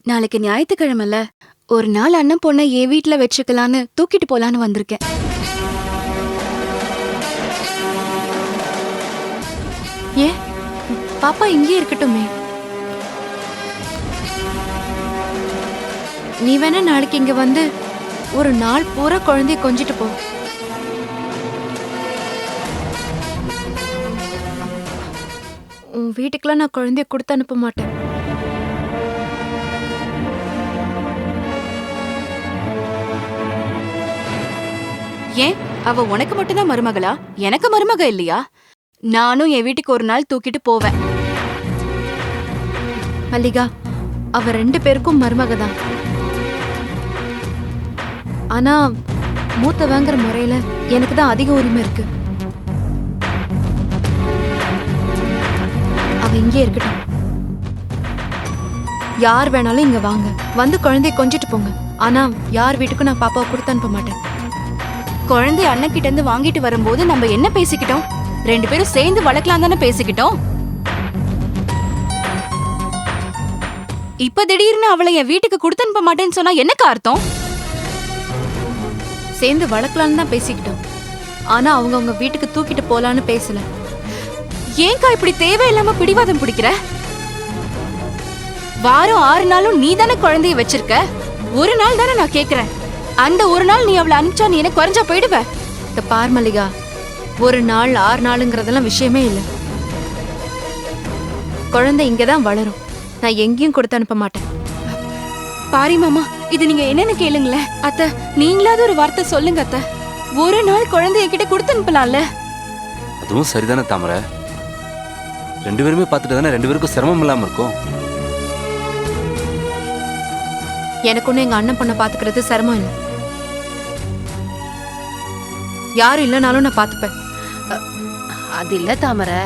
நாளைக்கு ஞாயிற்றுக்கிழமைல ஒரு நாள் அண்ணன் பொண்ணை என் வீட்டுல வச்சுக்கலான்னு தூக்கிட்டு போலான்னு வந்திருக்கேன். ஏன் பாப்பா இங்கே இருக்கட்டுமே. நீ வேணா நாளைக்கு இங்க வந்து ஒரு நாள் பூரா குழந்தைய கொஞ்சிட்டு போ. உன் வீட்டுக்கெல்லாம் நான் குழந்தைய கொடுத்து அனுப்ப மாட்டேன். ஏன் அவ உனக்கு மட்டும்தான் மருமகளா? எனக்கு மருமக இல்லையா? நானும் என் வீட்டுக்கு ஒரு நாள் தூக்கிட்டு போவேன். மல்லிகா, அவ 2 பேருக்கும் மருமக தான். ஆனா மூத்தவங்கிற முறையில எனக்கு தான் அதிக உரிமை இருக்கு. அவ இங்கே இருக்கட்டும். யார் வேணாலும் இங்க வாங்க, வந்து குழந்தைய கொஞ்சிட்டு போங்க. ஆனா யார் வீட்டுக்கும் நான் பாப்பாவை கொடுத்து அனுப்ப மாட்டேன். குழந்தை அண்ணன் கிட்ட இருந்து வாங்கிட்டு வரும்போது நம்ம என்ன பேசிக்கிட்டோம்? 2 பேரும் சேர்ந்து வளர்க்கலாம் தானே பேசிக்கிட்டோம். இப்ப திடீர்னு அவளை என் வீட்டுக்கு கொடுத்து அனுப்ப மாட்டேன்னு சொன்னா என்னக்கு அர்த்தம்? சேர்ந்து வளர்க்கலான்னு தான் பேசிக்கிட்டோம். ஆனா அவங்க வீட்டுக்கு தூக்கிட்டு போலான்னு பேசல. ஏன்கா இப்படி தேவையில்லாம பிடிவாதம் பிடிக்கிற? வாரம் 6 நாளும் நீ தானே குழந்தைய வச்சிருக்க. ஒரு நாள் தானே நான் கேக்குறேன். அந்த ஒரு நாள் நீ அவளை அனுப்பிச்சா நீ எனக்கு குறைஞ்சா போயிடுவ. இந்த பார் மல்லிகா, ஒரு நாள் 6 நாளுங்கிறதெல்லாம் விஷயமே இல்லை. குழந்தை இங்கதான் வளரும். நான் எங்கேயும் கொடுத்து அனுப்ப மாட்டேன். பாரி மாமா, இது நீங்க என்னன்னு கேளுங்களேன். அத்தை, நீங்களாவது ஒரு வார்த்தை சொல்லுங்க அத்தை. ஒரு நாள் குழந்தைய கிட்ட கொடுத்து அனுப்பலாம்ல. அதுவும் சரிதானே தாமரை. 2 பேருமே பார்த்துட்டு தானே 2 பேருக்கும் சிரமம் இல்லாம இருக்கும். எனக்கு ஒண்ணு எங்க அண்ணன் பொண்ணை பாத்துக்கிறது சிரமம் இல்லை. யாரும் இல்லைனாலும் நான் பாத்துப்பேன். அது இல்ல தாமரை,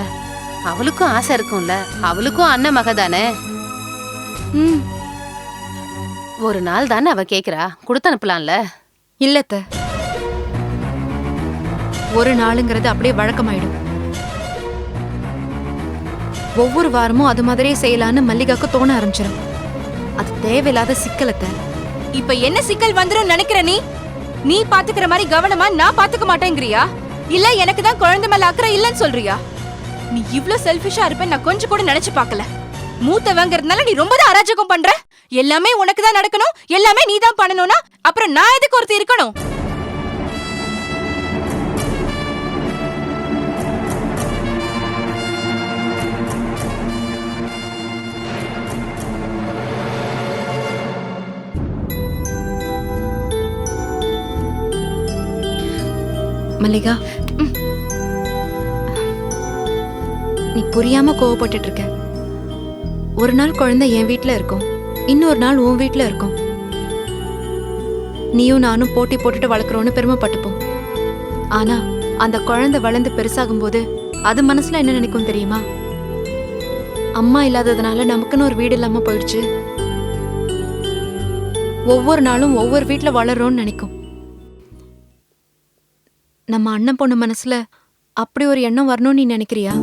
அவளுக்கும் ஆசை இருக்கும்ல. அவளுக்கும் அண்ணன் மக தானே. ஒரு நாள் தானே அவ கேக்குறா, கொடுத்து அனுப்பலாம்ல. இல்லத்த, ஒரு நாளுங்கிறது அப்படியே வழக்கமாயிடும். ஒவ்வொரு வாரமும் அது மாதிரியே செய்யலான்னு மல்லிகாக்கு தோண ஆரம்பிச்சிடும். அது தேவையில்லாத சிக்கலத்தை. இப்ப என்ன சிக்கல் வந்துரும் நினைக்கிற நீ? நீ பாத்துக்கிற மாதிரி கவனமா நான் பாத்துக்க மாட்டேங்கிறியா? இல்ல எனக்கு தான் குழந்தை மேல அக்கறை இல்லன்னு சொல்றியா? நீ இவ்ளோ செல்ஃபிஷா இருப்ப நான் கொஞ்சம் கூட நினைச்சு பார்க்கல. மூத்தவங்கிறதுனால நீ ரொம்ப தான் அராஜகம் பண்ற. எல்லாமே உனக்கு தான் நடக்கணும், எல்லாமே நீ தான் பண்ணணும்னா அப்புறம் நான் எதுக்கு ஒருத்தி இருக்கணும்? மல்லிகா, நீ புரியாம கோவப்பட்டுட்டு இருக்க. ஒரு நாள் குழந்தை என் வீட்டுல இருக்கும், இன்னொரு நாள் உன் வீட்டுல இருக்கும். நீயும் நானும் போட்டி போட்டுட்டு வளர்க்குறோன்னு பெருமைப்பட்டுப்போம். ஆனா அந்த குழந்தை வளர்ந்து பெருசாகும் போது அது மனசுல என்ன நினைக்கும் தெரியுமா? அம்மா இல்லாததுனால நமக்குன்னு ஒரு வீடு இல்லாம போயிடுச்சு. ஒவ்வொரு நாளும் ஒவ்வொரு வீட்டுல வளர்றோம்னு நினைக்கும். நம்ம அண்ணன் பொண்ணு மனசுல அப்படி ஒரு எண்ணம் வரணும்னு நீ நினைக்கிறியா?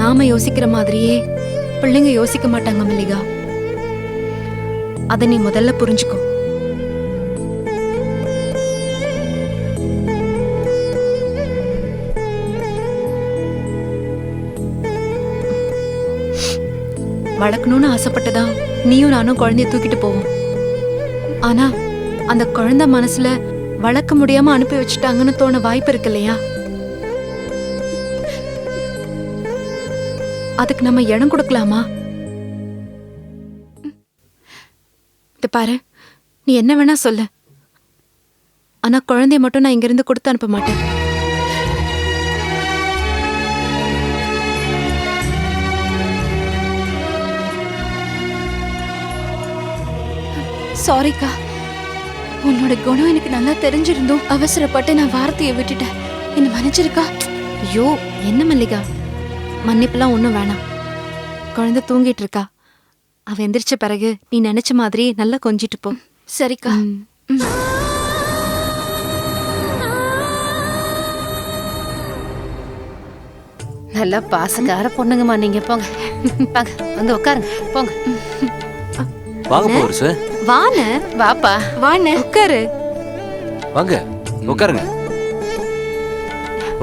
நாம யோசிக்கிற மாதிரியே பிள்ளைங்க யோசிக்க மாட்டாங்க மல்லிகா. அத நீ முதல்ல புரிஞ்சுக்கோ. வளர்க்கணும்னு ஆசைப்பட்டதா நீயும் நானும் குழந்தைய தூக்கிட்டு போவோம். ஆனா அந்த குழந்தை மனசுல வளர்க்க முடியாம அனுப்பி வச்சுட்டாங்கன்னு தோண வாய்ப்பு இருக்கு இல்லையா? அதுக்கு நம்ம இடம் கொடுக்கலாமா? இது பாரு, நீ என்ன வேணா சொல்லு. ஆனா குழந்தைய மட்டும் நான் இங்கிருந்து கொடுத்து அனுப்ப மாட்டேன். சாரிக்கா, உன்னோட குணம் எனக்கு நல்லா தெரிஞ்சிருந்தோம் அவசரப்பட்டு நான் வார்த்தையை விட்டுட்டேன். என்ன மன்னிச்சிருக்கா? ஐயோ, என்ன மல்லிகா, மன்னிப்புலாம் ஒன்றும் வேணாம். குழந்தை தூங்கிட்டு இருக்கா. அவ எந்திரிச்ச பிறகு நீ நினைச்ச மாதிரி நல்லா கொஞ்சிட்டு போ. சரிக்கா. ம். நல்லா பாசக்கார பொண்ணுங்கம்மா நீங்க. போங்க வாங்க வந்து உட்காருங்க போங்க. வாங்க போர்ஸ். வான வாப்பா. வாண்ணே. உட்காரு. வாங்க உட்காருங்க.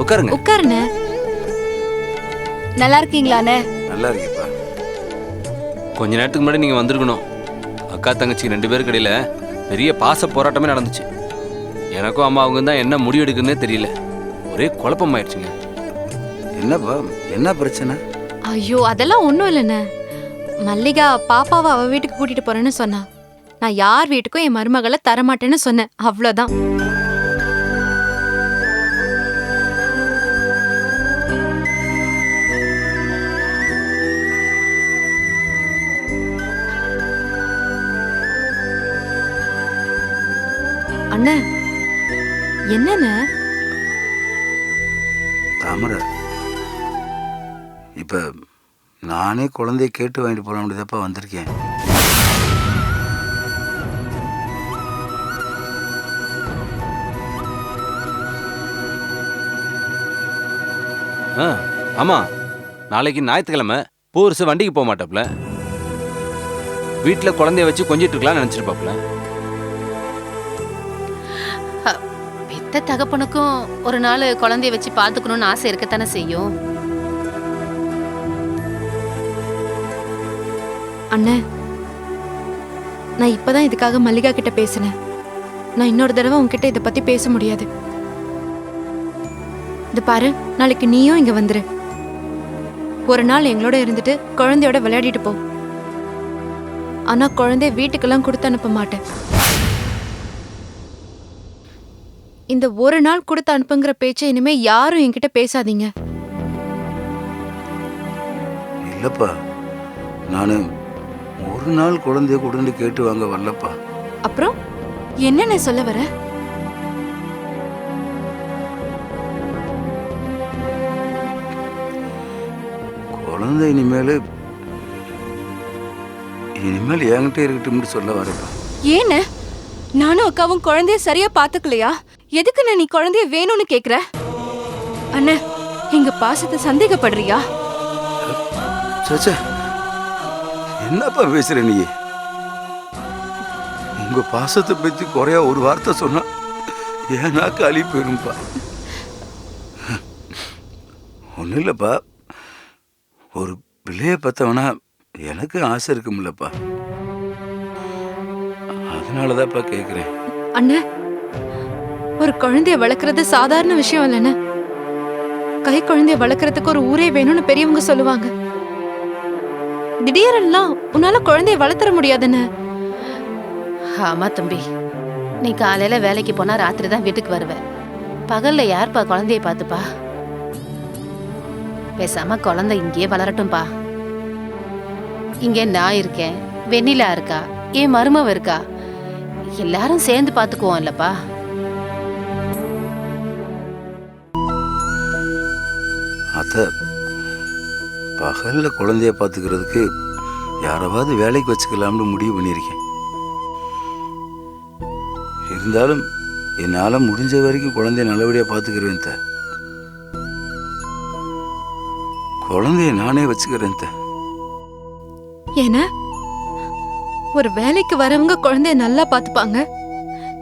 உட்காருங்க. உட்காருண்ணே. நல்லா இருக்கீங்களாண்ணே? நல்லா இருக்கீப்பா. கொஞ்ச நேரத்துக்கு முன்னாடி நீங்க வந்திருக்கணும். அக்கா தங்கச்சி 2 பேருக்கு இடையில பெரிய பாச போராட்டமே நடந்துச்சு. எனக்கும் அம்மாவுங்க தான் என்ன முடிவு எடுக்குன்னே தெரியல. ஒரே குழப்பம் ஆயிடுச்சுங்க. என்னப்பா, என்ன பிரச்சனை? ஐயோ அதெல்லாம் ஒண்ணும் இல்லைண்ணே. மல்லிகா பாப்பாவை அவ வீட்டுக்கு கூட்டிட்டு போறேன்னு சொன்னா. நான் யார் வீட்டுக்கும் என் மருமகளை தரமாட்டேன்னு சொன்னேன். அவ்வளவுதான். அண்ணா என்னண்ணே? தாமரை, இப்ப நானே குழந்தைய கேட்டு வாங்கிட்டு போற முடியாதப்பா வந்திருக்கேன். ஆமா, நாளைக்கு ஞாயிற்றுக்கிழமை. போர்ஸ் வண்டிக்கு போக மாட்டாப்ல. வீட்டில் குழந்தைய வச்சு கொஞ்சிட்டு இருக்கலாம்னு நினைச்சிருப்பாப்ல. பெத்த தகப்பனுக்கும் ஒரு நாள் குழந்தைய வச்சு பாத்துக்கணும்னு ஆசை இருக்கத்தானே செய்யும். அண்ணே, நான் இப்பதான் இதுக்காக மல்லிகா கிட்ட பேசினேன். நான் இன்னொரு தடவை உன்கிட்ட இதை பத்தி பேச முடியாது. இது பாரு, நாளைக்கு நீயும் இங்க வந்துரு. ஒரு நாள் எங்களோட இருந்துட்டு குழந்தையோட விளையாடிட்டு போ. ஆனா குழந்தைய வீட்டுக்கெல்லாம் கொடுத்து அனுப்ப மாட்டேன். இந்த ஒரு நாள் கொடுத்து அனுப்புங்கிற பேச்சை இனிமே யாரும் என்கிட்ட பேசாதீங்க. இல்லப்பா, நானு ஒரு நாள் குழந்தைய கொடுன்னு கேட்டு வாங்க வரலப்பா. அப்புறம் என்னண்ணே சொல்ல வர? குழந்தை இனிமேல் என்கிட்ட இருக்கட்டும்னு சொல்ல வரப்பா. ஏண்ணே, நானும் அக்காவும் குழந்தைய சரியா பாத்துக்கலையா? எதுக்குண்ணே நீ குழந்தைய வேணும்னு கேக்குற? அண்ணே, எங்க பாசத்தை சந்தேகப்படுறியா? சச்சா, என்னப்பா பேசுற நீ? உங்க பாசத்தை பத்தி குறையா ஒரு வார்த்தை சொன்னா ஏன்னா காலி போயிருப்பா. ஒன்றும் இல்லப்பா, ஒரு பிள்ளைய பார்த்தவனா எனக்கு ஆசை இருக்கும்லப்பா. அதனாலதான்ப்பா கேட்குறேன். அண்ணே, ஒரு குழந்தைய வளர்க்கறது சாதாரண விஷயம் இல்லைன்னு. கை குழந்தைய வளர்க்கறதுக்கு ஒரு ஊரே வேணும்னு பெரியவங்க சொல்லுவாங்க. திடீரெல்லாம் உன்னால குழந்தைய வளர்த்தற முடியாதுன்னு. ஆமா தம்பி, நீ காலையில வேலைக்கு போனா ராத்திரி தான் வீட்டுக்கு வருவ. பகல்ல யார்ப்பா குழந்தைய பார்த்துப்பா? பேசாம குழந்தை இங்கேயே வளரட்டும்பா. இங்கே நான் இருக்கேன், வெண்ணிலா இருக்கா, என் மருமவ இருக்கா. எல்லாரும் சேர்ந்து பார்த்துக்குவோம் இல்லப்பா. அத்தை, பகல்ல குழந்தைய பார்த்துக்கிறதுக்கு யாராவது வேலைக்கு வச்சுக்கலாம்னு முடிவு பண்ணியிருக்கேன். இருந்தாலும் என்னால் முடிஞ்ச வரைக்கும் குழந்தைய நல்லபடியாக பார்த்துக்கிறேன் த. குழந்தைய நானே வச்சுக்கிறேன் த. ஏன்னா ஒரு வேலைக்கு வரவங்க குழந்தைய நல்லா பார்த்துப்பாங்க,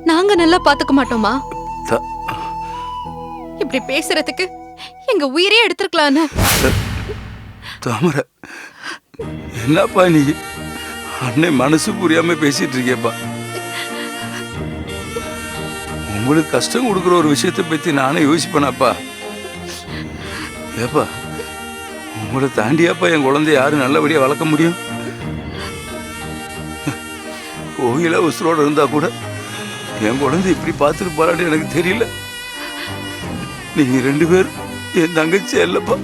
நாங்க நல்லா பார்த்துக்க மாட்டோமா? த- இப்படி பேசுறதுக்கு எங்க உயிரே எடுத்திருக்கலான்னு. தாமரை, என்னப்பா நீ? அண்ணன் மனசு புரியாம பேசிட்டு இருக்கேப்பா. உங்களுக்கு கஷ்டம் கொடுக்குற ஒரு விஷயத்தை பத்தி நானே யோசிப்பேனாப்பா. ஏப்பா, உங்களை தாண்டியாப்பா என் குழந்தைய யாரும் நல்லபடியா வளர்க்க முடியும்? கோயில உசுரோட இருந்தா கூட என் குழந்தை இப்படி பார்த்துட்டு போறான்னு எனக்கு தெரியல. நீங்க 2 பேரும் என் தங்கச்சி இல்லப்பா,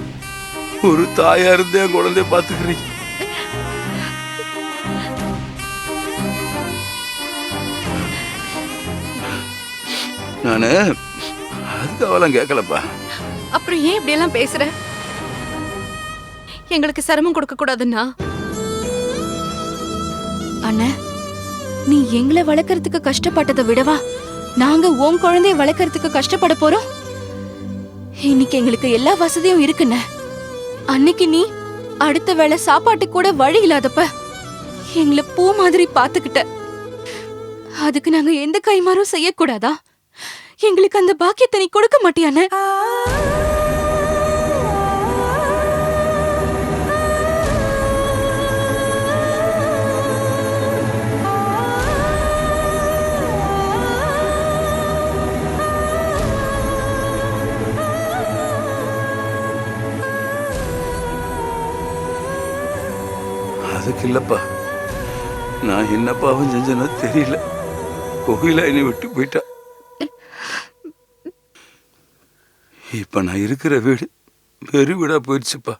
ஒரு தாயா இருந்து என் குழந்தைய பார்த்துக்கிறீங்க. நானு அதுக்கு அவெல்லாம் கேட்கலப்பா. அப்புறம் ஏன் இப்படி எல்லாம் பேசுற? எங்களுக்கு சிரமம் கொடுக்க கூடாதுன்னா அண்ணே, நீ எங்களை வளர்க்கறதுக்கு கஷ்டப்பட்டதை விடவா நாங்க உன் குழந்தைய வளர்க்கறதுக்கு கஷ்டப்பட போறோம்? இன்னைக்கு எங்களுக்கு எல்லா வசதியும் இருக்குண்ணே. அன்னைக்கு நீ அடுத்த வேளை சாப்பாட்டுக்கு கூட வழி இல்லாதப்ப எங்களை பூ மாதிரி பாத்துக்கிட்ட. அதுக்கு நாங்க எந்த கைமாறும் செய்யக்கூடாதா? எங்களுக்கு அந்த பாக்கியத்தை நீ கொடுக்க மாட்டியானே? அதுக்கு இல்லப்பா, நான் என்ன பாவம் செஞ்சேனோ தெரியல. கோகிலா என்னை விட்டு போயிட்டா. இப்ப நான் இருக்கிற வீடு வெறு வீடா போயிடுச்சுப்பா.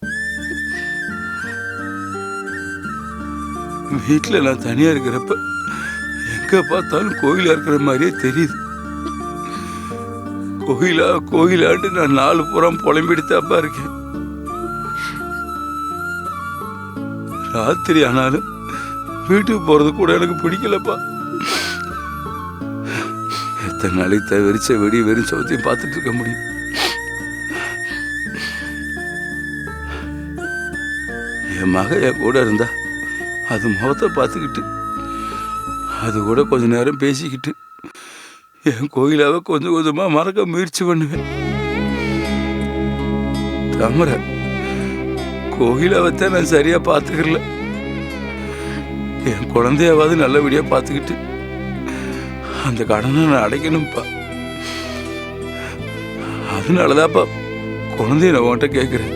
வீட்டுல நான் தனியா இருக்கிறப்ப எங்க பார்த்தாலும் கோயிலா இருக்கிற மாதிரியே தெரியுது. கோயிலா கோயிலான்ட்டு நான் 4 புறம் புலம்பிடுத்தாப்பா இருக்கேன். ராத்திரி ஆனாலும் வீட்டுக்கு போறது கூட எனக்கு பிடிக்கலப்பா. எத்தனை நாளைக்கு வெறிச்ச வெடி வெறும் சோத்தையும் பார்த்துட்டு இருக்க முடியும்? என் மக என் கூட இருந்தா அது முகத்தை பார்த்துக்கிட்டு அது கூட கொஞ்ச நேரம் பேசிக்கிட்டு என் கோயிலாவை கொஞ்சம் கொஞ்சமா மறக்க முயற்சி பண்ணுவேன். தாமரை, கோகிலாவத்தான் நான் சரியா பார்த்துக்கல. என் குழந்தையாவது நல்லபடியா பார்த்துக்கிட்டு அந்த கடனை நான் அடைக்கணும்ப்பா. அதனாலதான்ப்பா குழந்தைய நான் உன்கிட்ட கேட்கிறேன்.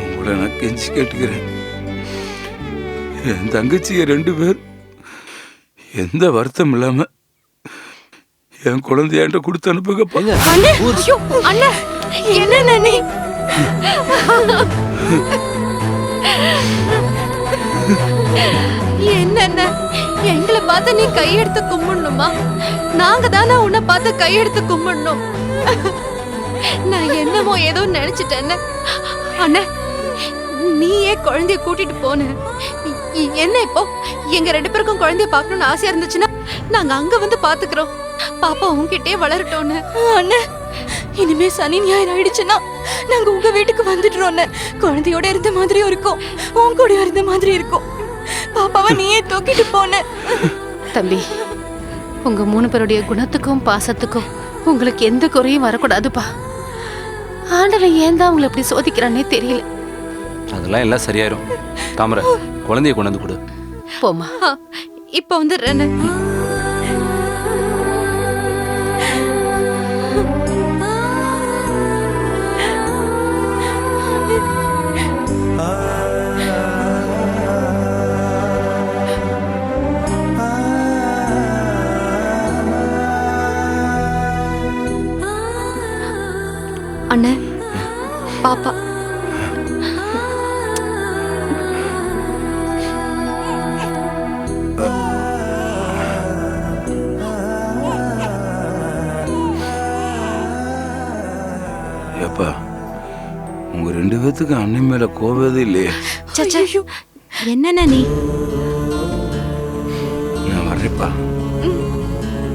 உங்களை நான் கெஞ்சி கேட்டுக்கிறேன். என் தங்கச்சிய 2 பேர் எந்த வருத்தம் இல்லாம என் குழந்தையாண்ட கொடுத்து அனுப்புங்கப்பா. அண்ணே, ஐயோ, அண்ணே, என்ன நீ? என்னென்ன எங்களை பார்த்து நீ கையெடுத்து கும்பிடணுமா? நாங்க தானே உன்னை பார்த்து கையெடுத்து கும்பிடணும். நான் என்னமோ ஏதோ நினைச்சிட்டேன்னு. அண்ணே, நீயே குழந்தைய கூட்டிட்டு போன. என்ன இப்போ எங்க 2 பேருக்கும் குழந்தைய பார்க்கணும்னு ஆசையா இருந்துச்சுன்னா நாங்க அங்க வந்து பாத்துக்கிறோம். பாப்பா உன்கிட்டே வளரட்டோன்னு. அண்ணே, இனிமே சனி ஞாயிறு ஆயிடுச்சுன்னா நாங்க உங்க வீட்டுக்கு வந்துடுறோம். குழந்தையோட இருந்த மாதிரியும் இருக்கும், உன் கூட இருந்த மாதிரி இருக்கும். பாப்பாவை நீயே தூக்கிட்டு போன. தம்பி, உங்க 3 பேருடைய குணத்துக்கும் பாசத்துக்கும் உங்களுக்கு எந்த குறையும் வரக்கூடாதுப்பா. ஆண்டவன் ஏன் தான் உங்களை இப்படி சோதிக்கிறானே தெரியல. அதெல்லாம் எல்லாம் சரியாயிரும். தாமரை, குழந்தைய கொண்டு வந்து கொடு. போமா. இப்ப வந்துடுறேன்னு. அண்ணே, பாப்பா. ஏப்பா, உங்க 2 பேத்துக்கு அண்ணன் மேல கோபம் இல்லையே? சச்சா, என்னண்ணா நீ? நான் வர்றேப்பா,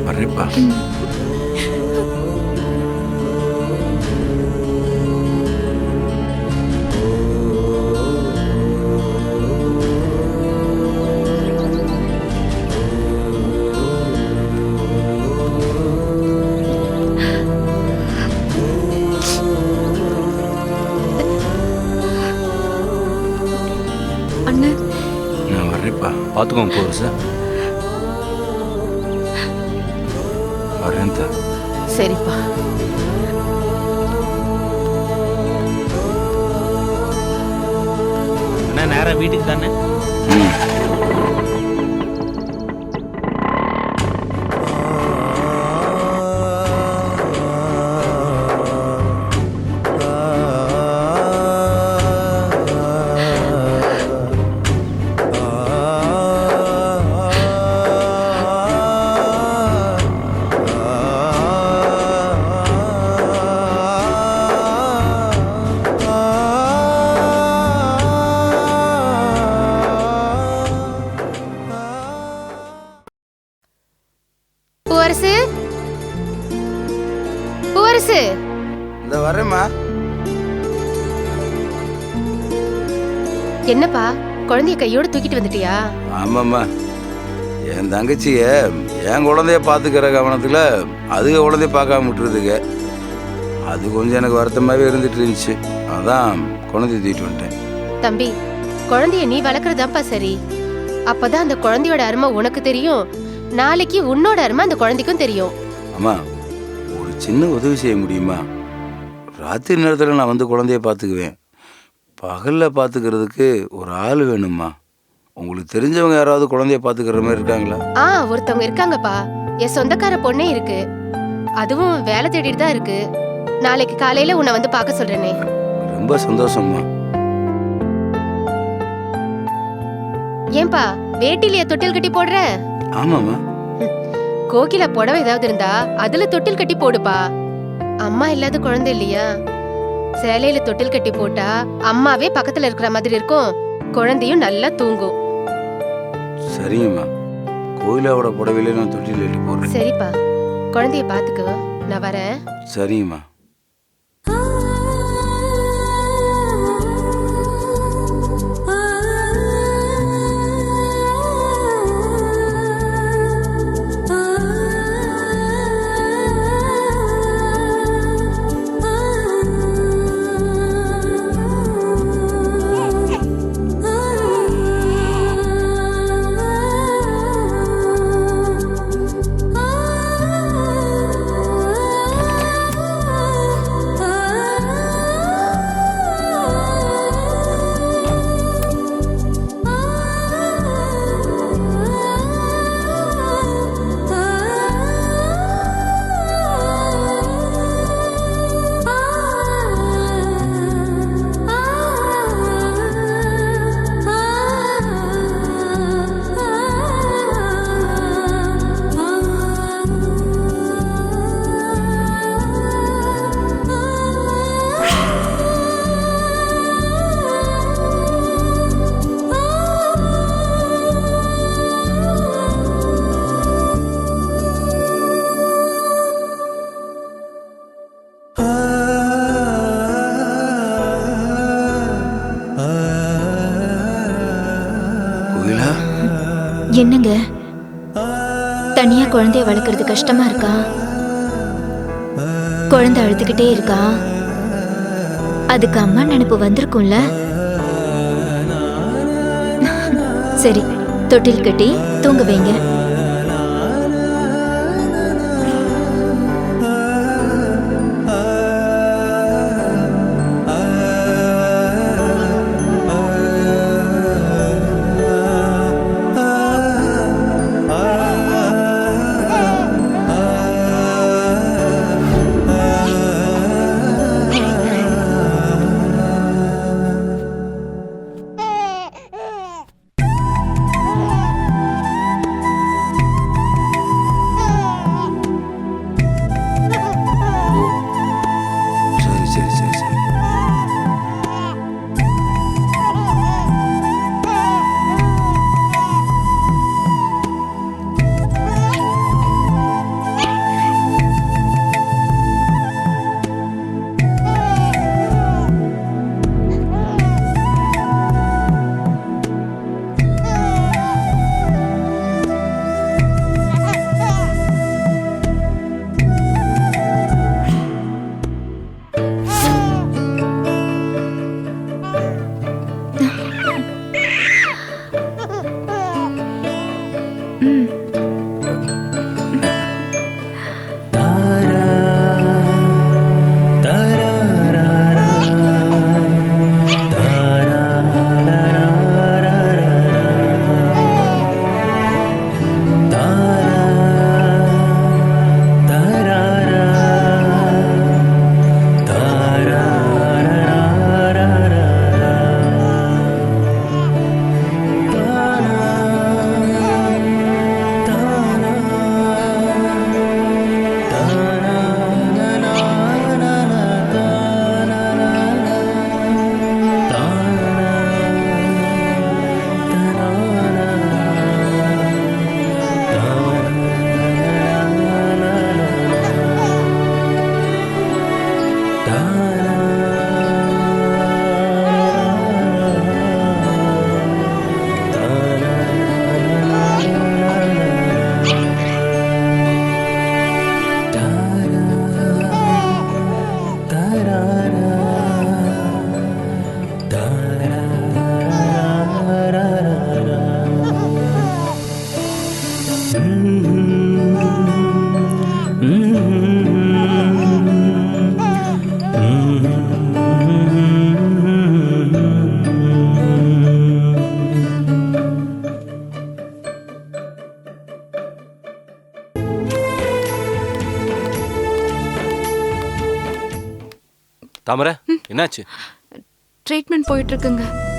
வர்றேப்பா. அண்ணே, நான் வர்றேப்பா. பார்த்துக்கோங்க போகுது சார். வரேன் தான். சரிப்பா. அண்ணா, நேரா வீட்டுக்கு தானே? இந்த வரேம்மா. என்னப்பா குழந்தைய கையோட தூக்கிட்டு வந்துட்டியா? ஆமாம்மா, என் தங்கச்சிய என் குழந்தைய பார்த்துக்கிற கவனத்தில் அதுக குழந்தைய பார்க்காம விட்டுறதுங்க. அது கொஞ்சம் எனக்கு வருத்தமாகவே இருந்துட்டு இருந்துச்சு. அதான் குழந்தைய தூக்கிட்டு வந்துட்டேன். தம்பி, குழந்தைய நீ வளர்க்கறதாப்பா சரி. அப்பதான் அந்த குழந்தையோட அருமை உனக்கு தெரியும், நாளைக்கு உன்னோட அருமை அந்த குழந்தைக்கும் தெரியும். அம்மா, ஒரு சின்ன உதவி செய்ய முடியுமா? ராத்திரி நேரத்தில் நான் வந்து குழந்தைய பார்த்துக்குவேன். பகலில் பார்த்துக்கிறதுக்கு ஒரு ஆள் வேணும்மா. உங்களுக்கு தெரிஞ்சவங்க யாராவது குழந்தைய பார்த்துக்கிற மாதிரி இருக்காங்களா? ஒருத்தவங்க இருக்காங்கப்பா. என் சொந்தக்கார பொண்ணே இருக்கு. அதுவும் வேலை தேடிட்டு தான் இருக்கு. நாளைக்கு காலையில உன்னை வந்து பார்க்க சொல்றேனே. ரொம்ப சந்தோஷம்மா. ஏன்பா வேட்டிலேயே தொட்டில் கட்டி போடுற? ஆமாம்மா. கோகிலா புடவை ஏதாவது இருந்தா அதுல தொட்டில் கட்டி போடுப்பா. அம்மா இல்லாத குழந்தை இல்லையா? சேலையில தொட்டில் கட்டி போட்டா அம்மாவே பக்கத்துல இருக்கிற மாதிரி இருக்கும், குழந்தையும் நல்லா தூங்கும். சரிங்கம்மா, கோயிலாவோட புடவையில நான் தொட்டில் எழுதி போடுறேன். சரிப்பா, குழந்தைய பாத்துக்கோ, நான் வரேன். சரிங்கம்மா. என்னங்க, தனியா குழந்தைய வளர்க்கறது கஷ்டமா இருக்கா? குழந்தை அழுதுகிட்டே இருக்கா? அதுக்கு அம்மா நினைப்பு வந்திருக்கும்ல? சரி, தொட்டில் கட்டி தூங்க வைங்க. தாமரை என்னாச்சு? ட்ரீட்மெண்ட் போயிட்டு இருக்குங்க.